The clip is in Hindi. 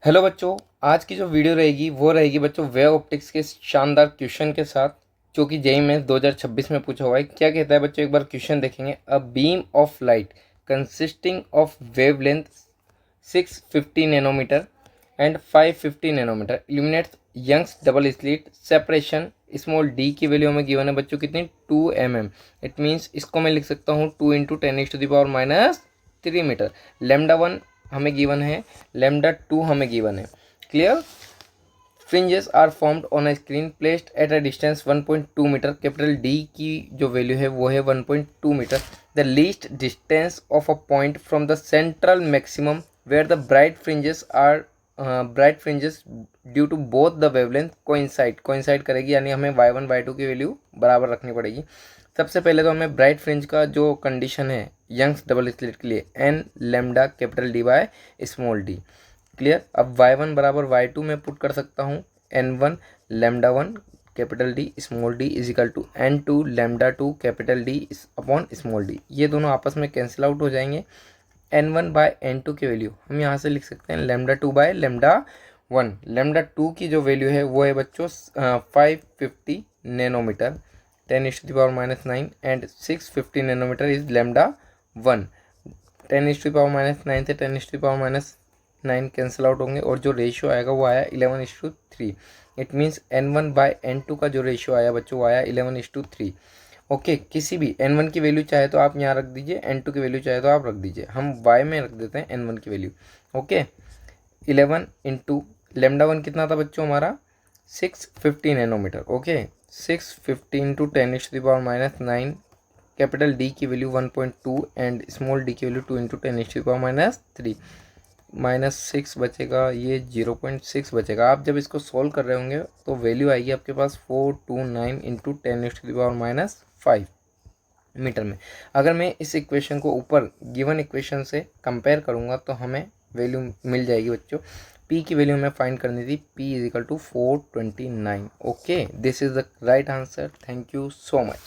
हेलो बच्चों, आज की जो वीडियो रहेगी वो रहेगी बच्चों वेव ऑप्टिक्स के शानदार क्वेश्चन के साथ, जो कि जेईई मेंस 2026 में पूछा हुआ है। क्या कहता है बच्चों, एक बार क्वेश्चन देखेंगे। A beam of light consisting of wavelength 650 nanometre and 550 nanometre illuminates Young's double slit separation small D की वैल्यू हमें गिवन है बच्चों कितनी, 2 mm। इट मीन्स इसको मैं लिख सकता हूँ 2 इंटू 10⁻³ मीटर। λ1 हमें गिवन है, λ2 हमें गिवन है। Clear. Fringes are formed on a screen placed at a distance 1.2 metre. Capital D की जो वैल्यू है वो है 1.2 metre. The least distance of a point from the central maximum where the bright fringes due to both the wavelength coincide करेगी, यानी हमें y1 y2 की वैल्यू बराबर रखनी पड़ेगी। सबसे पहले तो हमें ब्राइट फ्रिंज का जो कंडीशन है यंग्स डबल स्लिट के लिए, n lambda capital D by small D. Clear. अब y1 बराबर y2 में पुट कर सकता हूँ, n1 λ1 capital D small D is equal to n2 λ2 capital D upon small D. ये दोनों आपस में कैंसिल आउट हो जाएंगे। n1 बाय n2 की वैल्यू हम यहाँ से लिख सकते हैं λ2 बाय λ1। λ2 की जो वैल्यू है वो है बच्चों 550 नैनोमीटर 10⁻⁹ एंड 650 नैनोमीटर इज λ1। 10⁻⁹ से 10⁻⁹ कैंसिल आउट होंगे और जो रेशियो आएगा वो आया 11:3। It means n1 bye n2 का जो रेशियो आया बच्चों वो आया 11:3। ओके, किसी भी n1 की वैल्यू चाहे तो आप यहाँ रख दीजिए, n2 की वैल्यू चाहे तो आप रख दीजिए। हम y में रख देते हैं n1 की वैल्यू। ओके, 11 इंटू λ1 कितना था बच्चों हमारा 650 nanometre. Okay, 650 into 10⁻⁹ capital D की वैल्यू 1.2 एंड स्मॉल डी की वैल्यू 2 इंटू 10⁻⁻3 -6 बचेगा, ये 0.6 बचेगा। आप जब इसको सॉल्व कर रहे होंगे तो वैल्यू आएगी आपके पास 429 इंटू 10⁻⁵ मीटर में। अगर मैं इस इक्वेशन को ऊपर गिवन इक्वेशन से कंपेयर करूँगा तो हमें वैल्यू मिल जाएगी बच्चों। P की वैल्यू हमें फाइंड करनी थी, P is equal to 429। Okay, this is the right answer. Thank you so much.